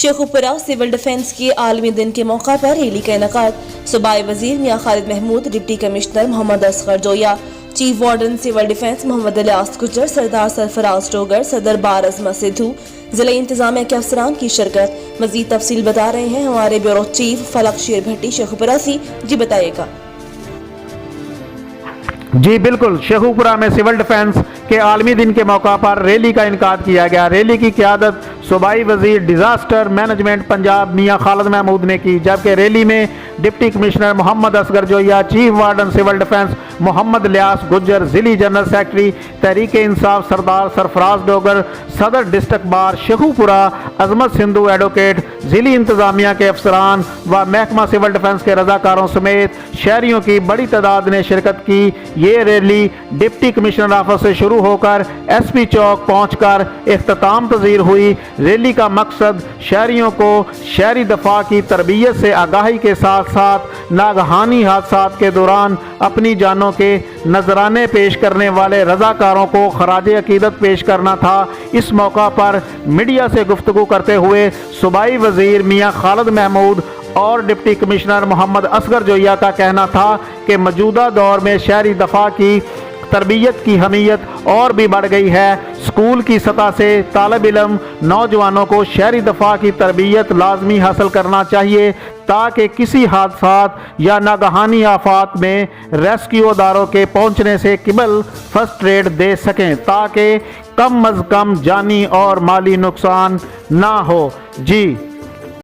Sheikhupura civil defence کے عالمی دن کے موقع پر ریلی کا انعقاد۔ صوبائی وزیر میاں خالد محمود، ڈپٹی کمشنر محمد اصغر جویا، چیف وارڈن سول ڈیفنس محمد الیاس گجر، سردار سرفراز ڈوگر، صدر بار عظمت سدھو، ضلع انتظامیہ کے افسران کی شرکت۔ مزید تفصیل بتا رہے ہیں ہمارے بیورو چیف فلک شیر بھٹی شیخوپورہ سے۔ جی بتائیے گا۔ جی بالکل، شیخوپورہ میں سول ڈیفنس کے عالمی دن کے موقع پر ریلی کا انعقاد کیا گیا۔ ریلی کی قیادت صوبائی وزیر ڈیزاسٹر مینجمنٹ پنجاب میاں خالد محمود نے کی، جبکہ ریلی میں ڈپٹی کمشنر محمد اصغر جویا، چیف وارڈن سول ڈیفنس محمد الیاس گجر، ضلعی جنرل سیکرٹری تحریک انصاف سردار سرفراز ڈوگر، صدر ڈسٹرکٹ بار شیخوپورہ عظمت سندھو ایڈوکیٹ، ضلعی انتظامیہ کے افسران و محکمہ سول ڈیفنس کے رضاکاروں سمیت شہریوں کی بڑی تعداد نے شرکت کی۔ یہ ریلی ڈپٹی کمشنر آفس سے شروع ہو کر ایس پی چوک پہنچ کر اختتام پذیر ہوئی۔ ریلی کا مقصد شہریوں کو شہری دفاع کی تربیت سے آگاہی کے ساتھ ساتھ ناگہانی حادثات کے دوران اپنی جانوں کے نذرانے پیش کرنے والے رضاکاروں کو خراج عقیدت پیش کرنا تھا۔ اس موقع پر میڈیا سے گفتگو کرتے ہوئے صوبائی وزیر میاں خالد محمود اور ڈپٹی کمشنر محمد اصغر جویا کا کہنا تھا کہ موجودہ دور میں شہری دفاع کی تربیت کی اہمیت اور بھی بڑھ گئی ہے۔ اسکول کی سطح سے طالب علم نوجوانوں کو شہری دفاع کی تربیت لازمی حاصل کرنا چاہیے تاکہ کسی حادثات یا ناگہانی آفات میں ریسکیو اداروں کے پہنچنے سے قبل فرسٹ ایڈ دے سکیں تاکہ کم از کم جانی اور مالی نقصان نہ ہو۔ جی